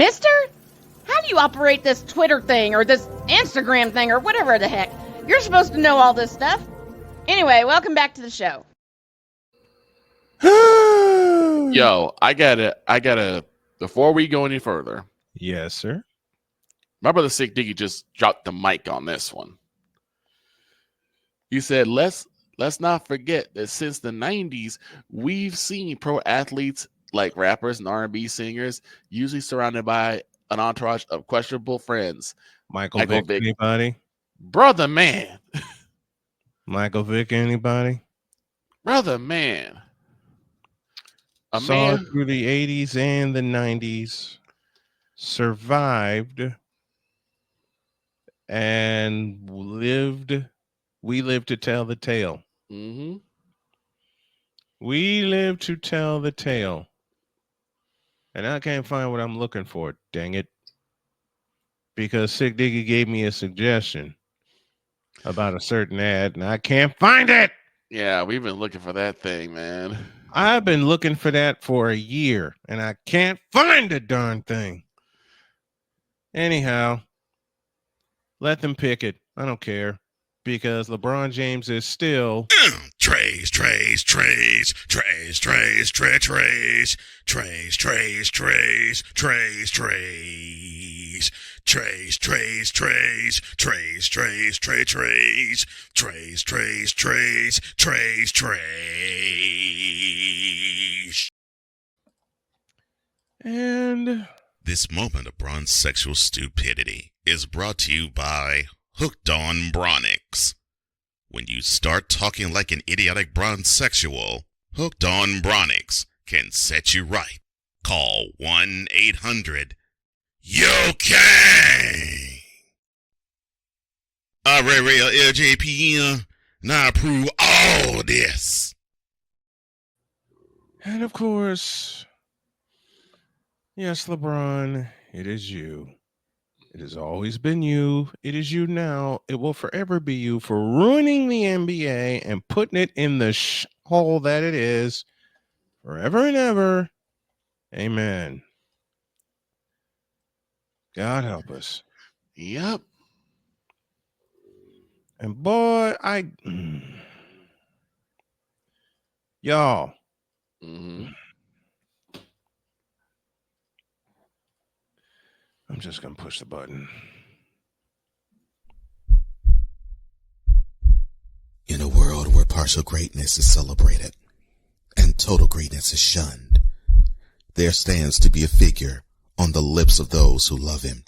Mister? How do you operate this Twitter thing or this Instagram thing or whatever the heck? You're supposed to know all this stuff. Anyway, welcome back to the show. Yo, I gotta, before we go any further. Yes, sir. My brother Sick Diggy just dropped the mic on this one. He said, let's not forget that since the 90s, we've seen pro athletes like rappers and R&B singers usually surrounded by an entourage of questionable friends. Michael Vick, anybody? Brother man. Michael Vick, anybody? Brother man. Saw through the 80s and the 90s, survived, and lived. We live to tell the tale. Mm-hmm. We live to tell the tale. And I can't find what I'm looking for, dang it. Because Sick Diggy gave me a suggestion about a certain ad, and I can't find it. Yeah, we've been looking for that thing, man. I've been looking for that for a year, and I can't find the darn thing. Anyhow, let them pick it. I don't care. Because LeBron James is still trays. And this moment of Bronsexual stupidity is brought to you by Hooked on Bronix. When you start talking like an idiotic Bronsexual, Hooked on Bronix can set you right. Call 1-800-YO-KANG. LJPN, now approve all this. And of course, yes, LeBron, it is you. It has always been you. It is you now. It will forever be you for ruining the NBA and putting it in the hole that it is forever and ever. Amen. God help us. Yep. And boy, y'all. Mm-hmm. I'm just going to push the button. In a world where partial greatness is celebrated and total greatness is shunned, there stands to be a figure on the lips of those who love him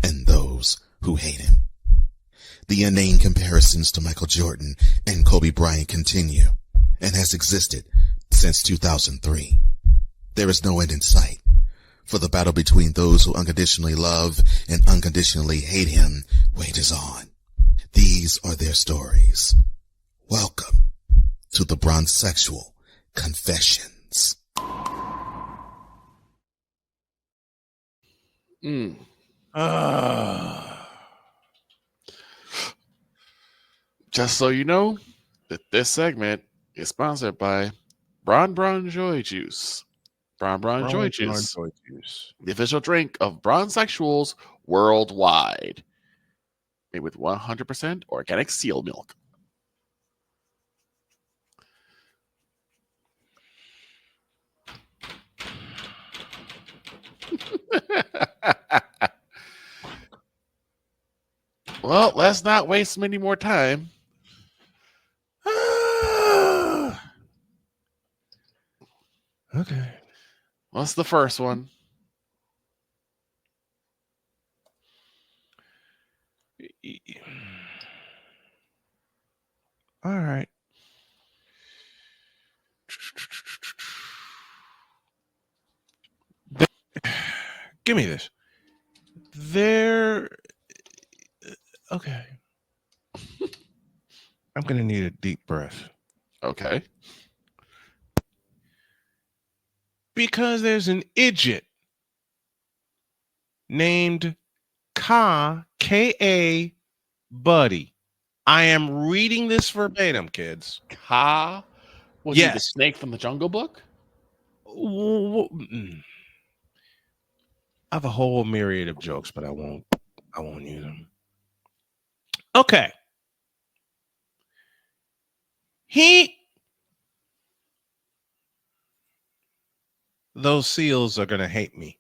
and those who hate him. The inane comparisons to Michael Jordan and Kobe Bryant continue and has existed since 2003. There is no end in sight, for the battle between those who unconditionally love and unconditionally hate him wages on. These are their stories. Welcome to the Bronsexual Confessions. Just so you know, that this segment is sponsored by Bron Joy Juice. Bron Joy Juice. The official drink of Bronsexuals worldwide. Made with 100% organic seal milk. Well, let's not waste any more time. Okay. What's the first one? All right. Give me this. Okay. I'm going to need a deep breath. Okay. Because there's an idiot named K.A. Buddy. I am reading this verbatim, kids. Was he the snake from the Jungle Book? I have a whole myriad of jokes, but I won't use them. Okay. Those seals are going to hate me.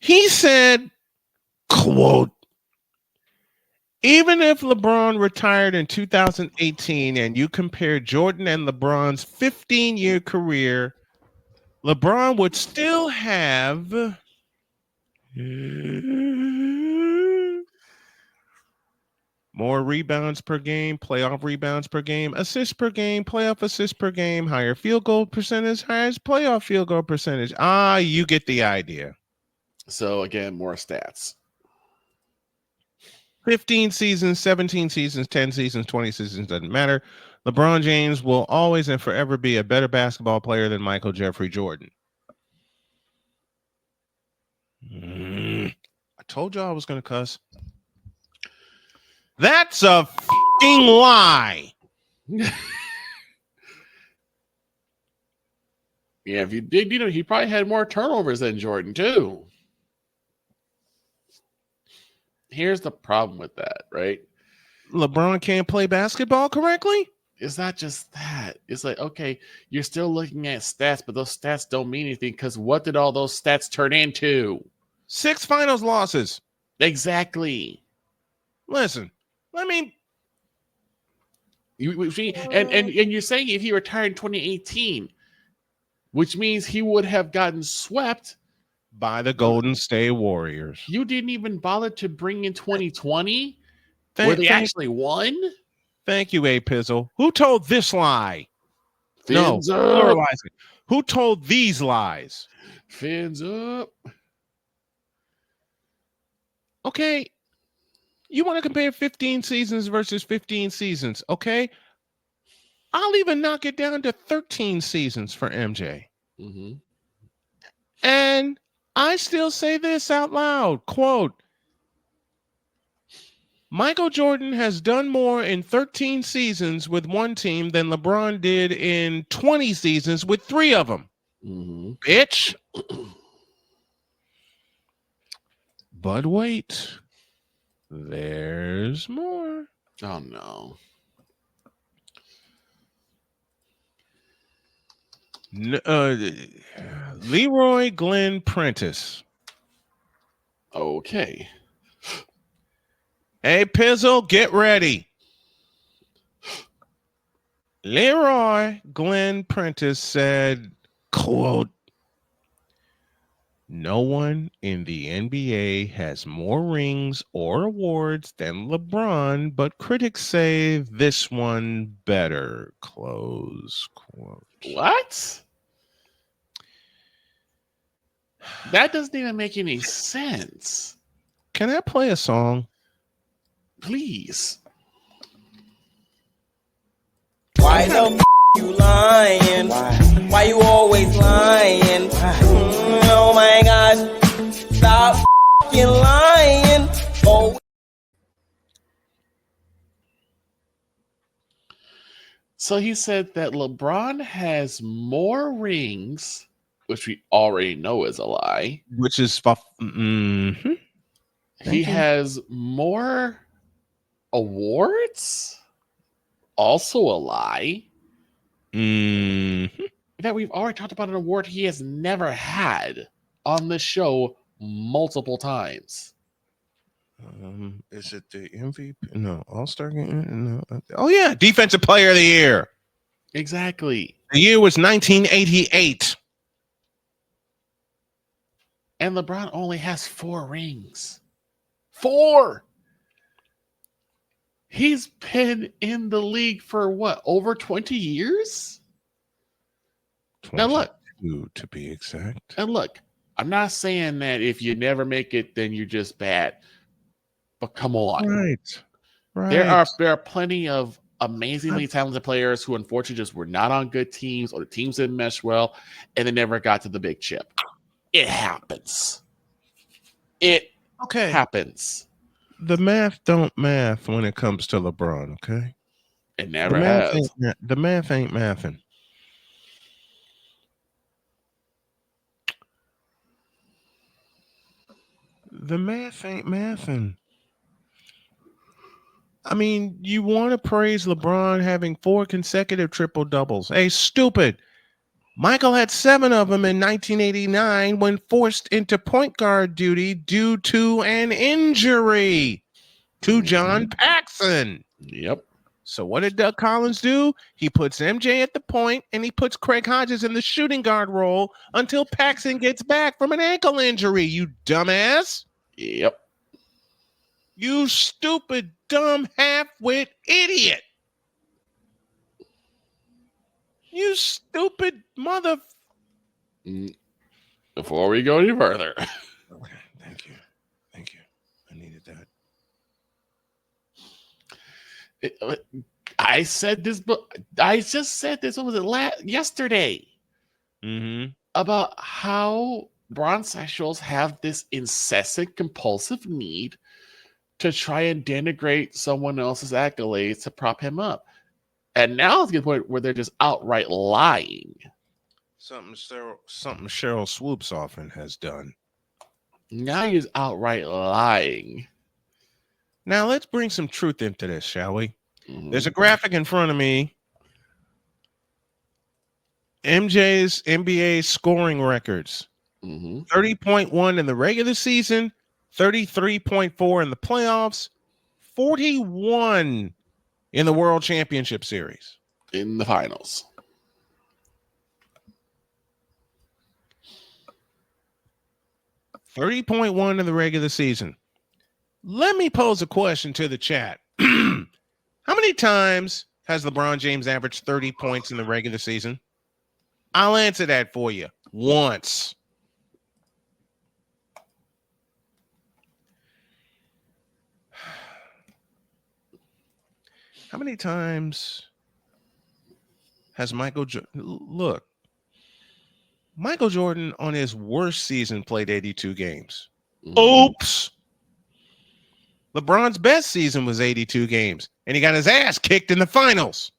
He said, quote, even if LeBron retired in 2018 and you compare Jordan and LeBron's 15-year career, LeBron would still have more rebounds per game, playoff rebounds per game, assists per game, playoff assists per game, higher field goal percentage, highest playoff field goal percentage. You get the idea. So again, more stats. 15 seasons, 17 seasons, 10 seasons, 20 seasons, doesn't matter. LeBron James will always and forever be a better basketball player than Michael Jeffrey Jordan. I told you I was going to cuss. That's a f***ing lie. Yeah, if you did, he probably had more turnovers than Jordan too. Here's the problem with that, right? LeBron can't play basketball correctly? It's not just that. It's like, okay, you're still looking at stats, but those stats don't mean anything because what did all those stats turn into? 6 finals losses. Exactly. Listen, and you're saying if he retired in 2018, which means he would have gotten swept by the Golden State Warriors. You didn't even bother to bring in 2020, where they actually won. Thank you, A Pizzle. Who told this lie? Fins up. Pluralizing. Who told these lies? Fins up. Okay. You want to compare 15 seasons versus 15 seasons, okay? I'll even knock it down to 13 seasons for MJ. Mm-hmm. And I still say this out loud, quote, Michael Jordan has done more in 13 seasons with one team than LeBron did in 20 seasons with 3 of them. Mm-hmm. Bitch. But wait, there's more. Oh, no. Leroy Glenn Prentice. Okay. Hey, Pizzle, get ready. Leroy Glenn Prentice said, quote, no one in the NBA has more rings or awards than LeBron, but critics say this one better, close quote. What? That doesn't even make any sense. Can I play a song? Please. Why the you lying? Why you always lying? Oh my gosh, stop lying. Oh. So he said that LeBron has more rings, which we already know is a lie. Which is mm-hmm. He has more awards, also a lie. Mm-hmm. That we've already talked about an award he has never had on this show multiple times. Is it the MVP? No, All-Star game? No. Oh yeah, Defensive Player of the Year. Exactly. The year was 1988. And LeBron only has 4 rings. 4. He's been in the league for what, over 20 years? 22, now look, to be exact. And look, I'm not saying that if you never make it, then you're just bad. But come on. Right. There are plenty of amazingly talented players who unfortunately just were not on good teams, or the teams didn't mesh well, and they never got to the big chip. It happens. It happens. The math don't math when it comes to LeBron, okay? It never has. The math ain't mathing. The math ain't mathing. I mean, you want to praise LeBron having 4 consecutive triple doubles. Hey, stupid. Michael had 7 of them in 1989 when forced into point guard duty due to an injury to John Paxson. Yep. So what did Doug Collins do? He puts MJ at the point and he puts Craig Hodges in the shooting guard role until Paxson gets back from an ankle injury, you dumbass. Yep. You stupid, dumb, half-wit idiot. You stupid mother... Before we go any further. Okay, thank you. Thank you. I needed that. I said this, but I just said this. What was it? Yesterday. Mm-hmm. About how bronsexuals have this incessant, compulsive need to try and denigrate someone else's accolades to prop him up. And now it's to the point where they're just outright lying. Something Cheryl Swoops often has done. Now he's outright lying. Now let's bring some truth into this, shall we? Mm-hmm. There's a graphic in front of me. MJ's NBA scoring records. 30.1 in the regular season, 33.4 in the playoffs, 41 in the World Championship Series. In the finals. $30.1 in the regular season. Let me pose a question to the chat. How many times has LeBron James averaged 30 points in the regular season? I'll answer that for you. Once. How many times has Michael look? Michael Jordan on his worst season played 82 games. Oops. LeBron's best season was 82 games, and he got his ass kicked in the finals.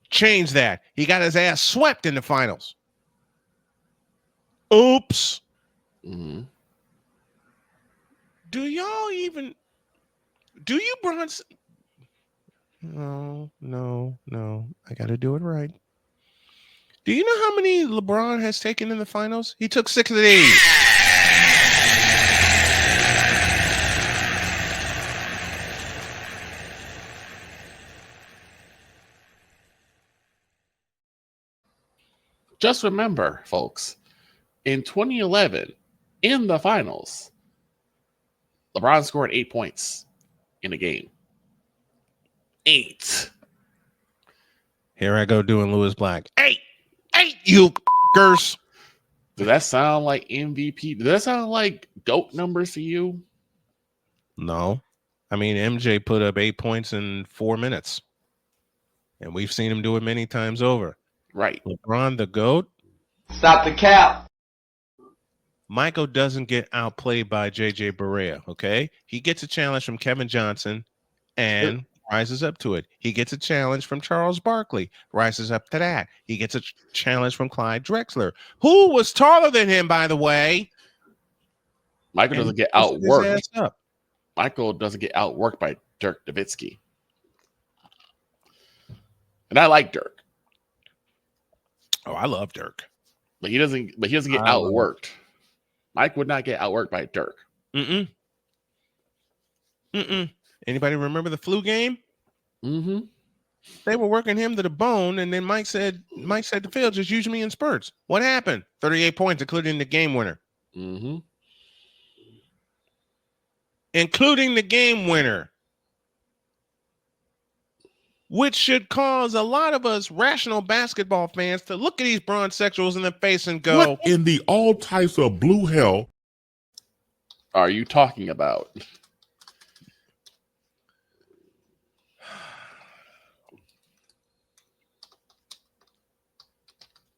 Change that. He got his ass swept in the finals. Oops. Mm-hmm. Do you Bronx? No. I got to do it right. Do you know how many LeBron has taken in the finals? He took 6 of these. Just remember, folks, in 2011, in the finals, LeBron scored 8 points in a game. 8. Here I go doing Lewis Black. 8, you f***ers. Does that sound like MVP? Does that sound like GOAT numbers to you? No. I mean, MJ put up 8 points in 4 minutes. And we've seen him do it many times over. Right. LeBron, the GOAT. Stop the cap. Michael doesn't get outplayed by JJ Barea, okay? He gets a challenge from Kevin Johnson and rises up to it. He gets a challenge from Charles Barkley, rises up to that. He gets a challenge from Clyde Drexler, who was taller than him, by the way. Michael doesn't get outworked. Michael doesn't get outworked by Dirk Nowitzki. And I like Dirk. Oh, I love Dirk. But he doesn't get outworked. Mike would not get outworked by Dirk. Anybody remember the flu game? Mm-hmm. They were working him to the bone, and then Mike said to Phil, just use me in spurts. What happened? 38 points, including the game winner. Mm-hmm. Including the game winner. Which should cause a lot of us rational basketball fans to look at these bronsexuals in the face and go, what in the all types of blue hell are you talking about?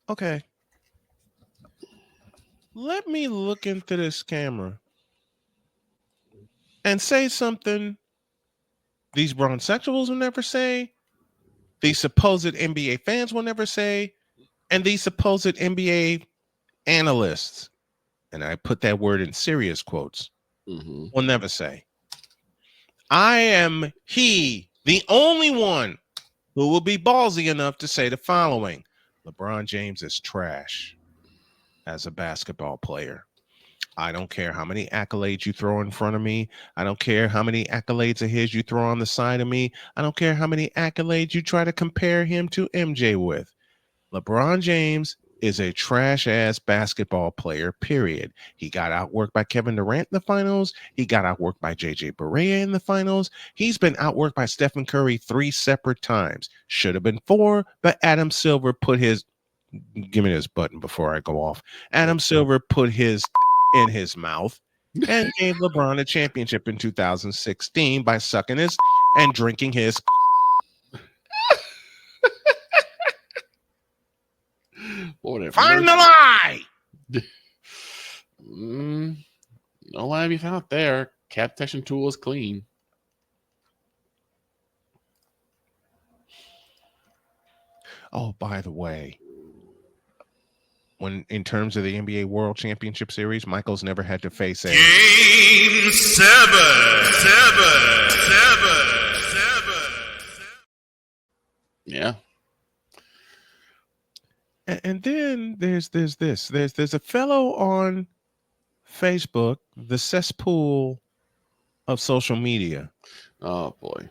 Okay. Let me look into this camera and say something these bronsexuals will never say, these supposed NBA fans will never say, and these supposed NBA analysts, and I put that word in serious quotes, will never say. I am the only one who will be ballsy enough to say the following. LeBron James is trash as a basketball player. I don't care how many accolades you throw in front of me. I don't care how many accolades of his you throw on the side of me. I don't care how many accolades you try to compare him to MJ with. LeBron James is a trash-ass basketball player, period. He got outworked by Kevin Durant in the finals. He got outworked by JJ Barea in the finals. He's been outworked by Stephen Curry 3 separate times. Should have been 4, but Adam Silver put his... Give me this button before I go off. Adam Silver put his in his mouth and gave LeBron a championship in 2016 by sucking his and drinking his... Find the lie! No lie to be found there. Cap protection tool is clean. Oh, by the way, when in terms of the NBA World Championship Series, Michael's never had to face a Game 7. Yeah. And then there's a fellow on Facebook, the cesspool of social media. Oh boy.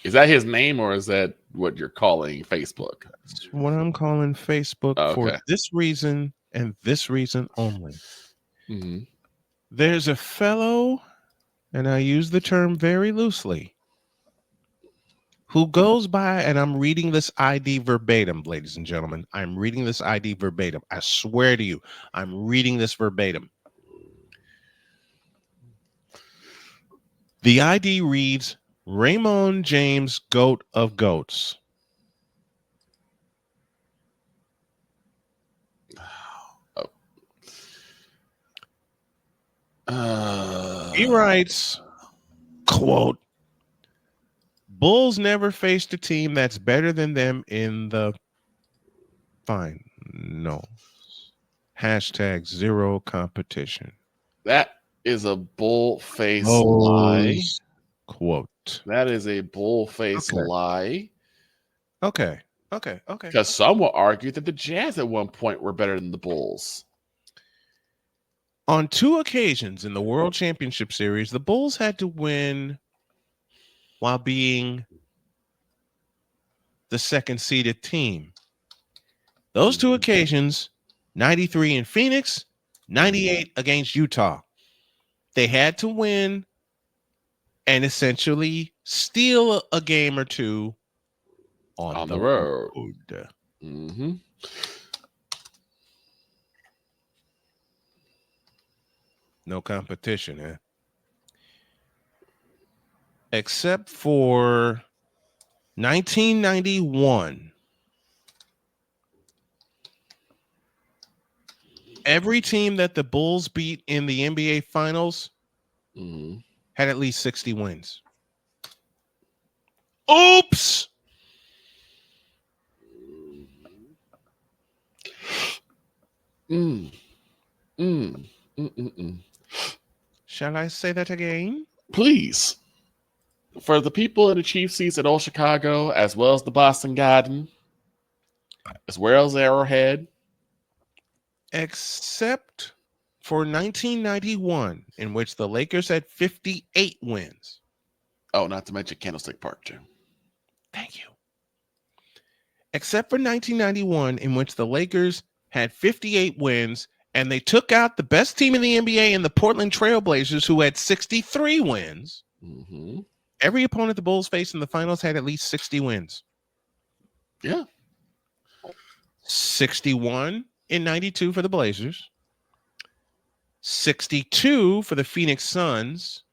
Is that his name or is that what you're calling Facebook? That's what I'm calling Facebook for this reason and this reason only. Mm-hmm. There's a fellow, and I use the term very loosely, who goes by, and I'm reading this ID verbatim, ladies and gentlemen. I'm reading this ID verbatim. I swear to you, I'm reading this verbatim. The ID reads, Raymond James, GOAT of GOATs. He writes, quote, Bulls never faced a team that's better than them in the finals. Hashtag zero competition. That is a bull-faced lie. Quote. That is a bull-faced lie. Okay. Because some will argue that the Jazz at one point were better than the Bulls. On 2 occasions in the World Championship Series, the Bulls had to win while being the second-seeded team. Those 2 occasions, 93 in Phoenix, 98 against Utah. They had to win and essentially steal a game or 2 on the road. Mm-hmm. No competition, eh? Except for 1991. Every team that the Bulls beat in the NBA Finals had at least 60 wins. Oops! Shall I say that again? Please. For the people in the Chief seats at Old Chicago, as well as the Boston Garden, as well as Arrowhead. Except for 1991, in which the Lakers had 58 wins. Oh, not to mention Candlestick Park, too. Thank you. Except for 1991, in which the Lakers had 58 wins, and they took out the best team in the NBA in the Portland Trailblazers, who had 63 wins. Mm-hmm. Every opponent the Bulls faced in the finals had at least 60 wins. Yeah. 61 in 92 for the Blazers. 62 for the Phoenix Suns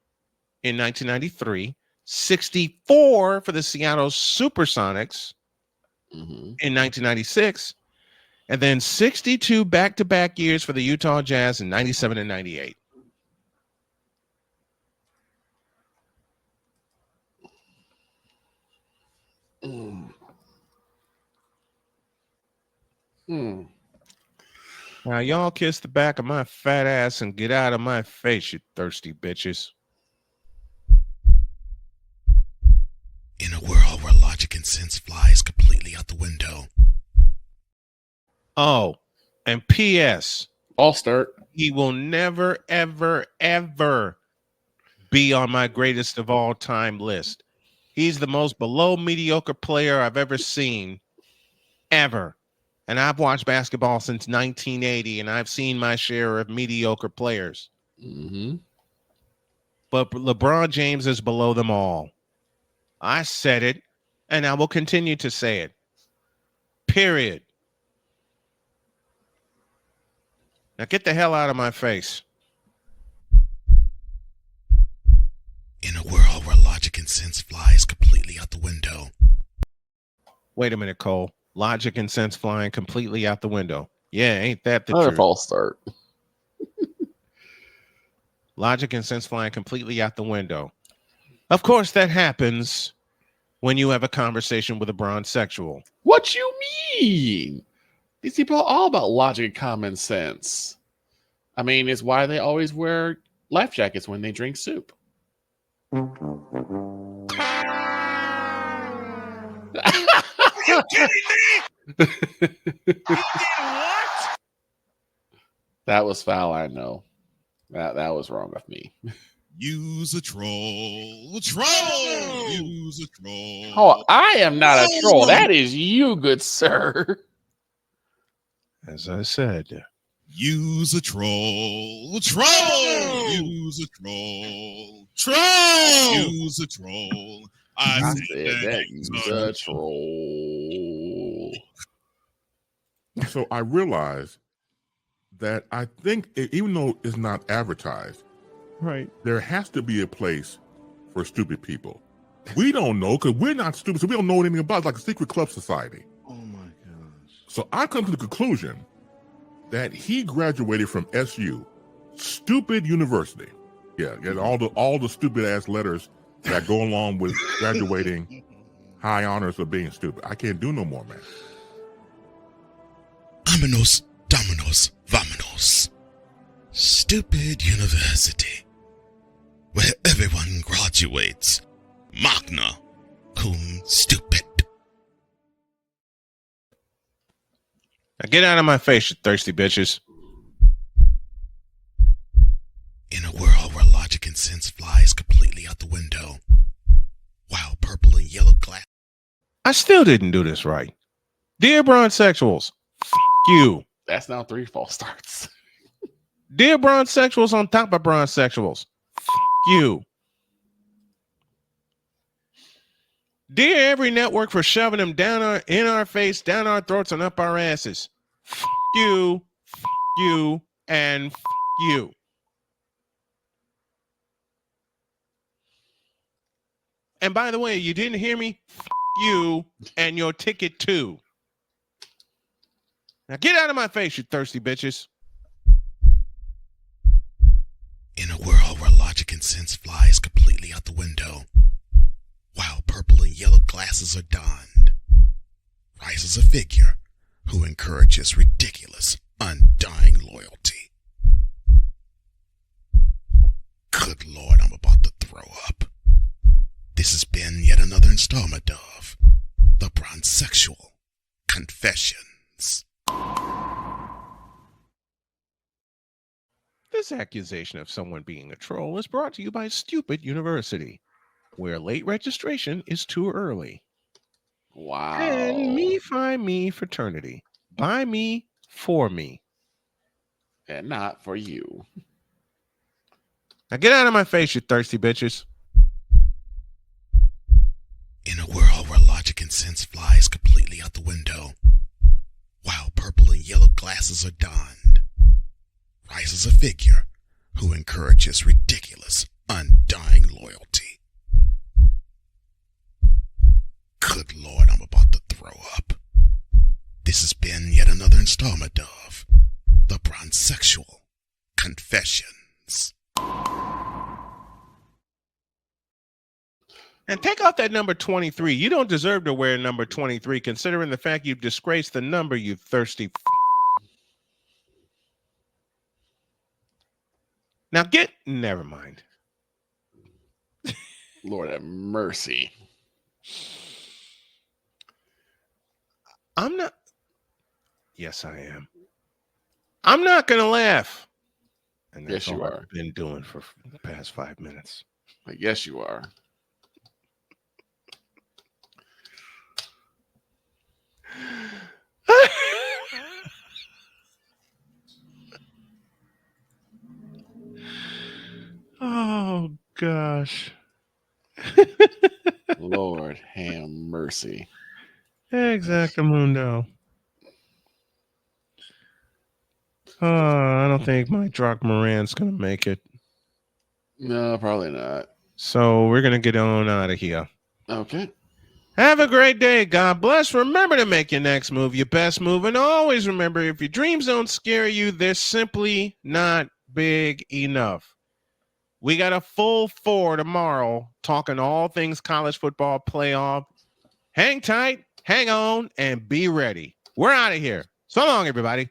in 1993. 64 for the Seattle Supersonics in 1996. And then 62 back-to-back years for the Utah Jazz in 97 and 98. Now, y'all kiss the back of my fat ass and get out of my face, you thirsty bitches. In a world where logic and sense flies completely out the window. Oh, and P.S. I'll start. He will never, ever, ever be on my greatest of all time list. He's the most below mediocre player I've ever seen, ever. And I've watched basketball since 1980, and I've seen my share of mediocre players. Mm-hmm. But LeBron James is below them all. I said it, and I will continue to say it. Period. Now get the hell out of my face. In a world where logic and sense flies completely out the window. Wait a minute, Cole. Logic and sense flying completely out the window. Yeah, ain't that the Another truth? false start. Logic and sense flying completely out the window. Of course, that happens when you have a conversation with a bronsexual. What you mean? These people are all about logic and common sense. I mean, it's why they always wear life jackets when they drink soup. You kidding me? What? That was foul, I know. That was wrong of me. Use a troll. Troll! Use a troll. Oh, I am not a troll. That is you, good sir. As I said, Use a troll. Troll! Use a troll. Troll! Use a troll. I said that use a troll. So I realized that I think, even though it's not advertised, right? there has to be a place for stupid people. We don't know because we're not stupid, so we don't know anything about it. It's like a secret club society. Oh my gosh. So I come to the conclusion that he graduated from SU, stupid university. Yeah, all the stupid ass letters that go along with graduating, high honors of being stupid. I can't do no more, man. Vámonos, dominos, vámonos. Stupid university, where everyone graduates. Magna cum stupid. Now get out of my face, you thirsty bitches. In a world where logic and sense flies completely out the window, while purple and yellow glass. I still didn't do this right. Dear bronsexuals, you. That's now 3 false starts. Dear bronsexuals on top of bronsexuals, you. Dear every network for shoving them down in our face, down our throats, and up our asses. You, and you. And by the way, you didn't hear me? You and your ticket too. Now get out of my face, you thirsty bitches. In a world where logic and sense flies completely out the window, while purple and yellow glasses are donned, rises a figure who encourages ridiculous, undying loyalty. Good Lord, I'm about to throw up. This has been yet another installment of the Bronsexual Confessions. This accusation of someone being a troll is brought to you by Stupid University, where late registration is too early. Wow. And me, fi, me fraternity. By me, for me. And not for you. Now get out of my face, you thirsty bitches. In a world where logic and sense flies completely out the window, while purple and yellow glasses are donned, rises a figure who encourages ridiculous, undying loyalty. Good Lord, I'm about to throw up. This has been yet another installment of the Bronsexual Confessions. And take out that number 23. You don't deserve to wear number 23, considering the fact you've disgraced the number, you thirsty. Now never mind. Lord have mercy. I'm not. Yes, I am. I'm not going to laugh. And that's Yes, you all are. I've been doing for the past 5 minutes. Like, yes, you are. Oh, gosh. Lord have mercy. Exactamundo. I don't think my Drock Moran's going to make it. No, probably not. So we're going to get on out of here. Okay. Have a great day. God bless. Remember to make your next move your best move. And always remember, if your dreams don't scare you, they're simply not big enough. We got a full 4 tomorrow talking all things college football playoff. Hang tight, hang on, and be ready. We're out of here. So long, everybody.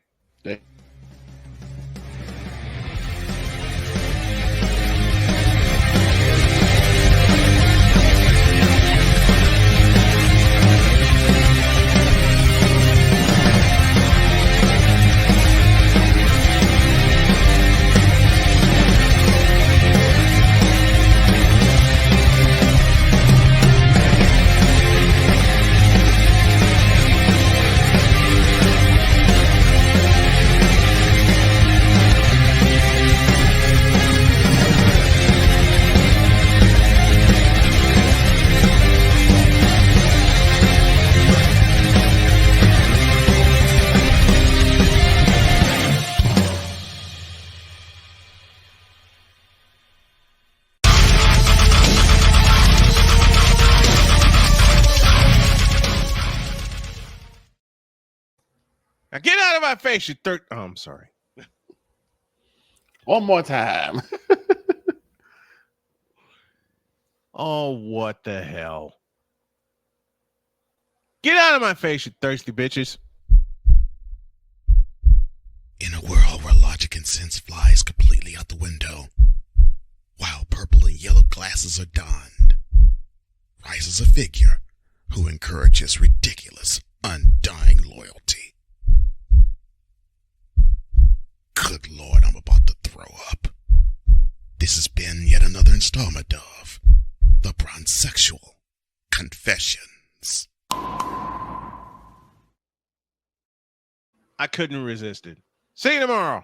Now get out of my face, you Oh, I'm sorry. One more time. Oh, what the hell? Get out of my face, you thirsty bitches. In a world where logic and sense flies completely out the window, while purple and yellow glasses are donned, rises a figure who encourages ridiculous, undying loyalty. Good Lord, I'm about to throw up. This has been yet another installment of the Bronsexual Confessions. I couldn't resist it. See you tomorrow.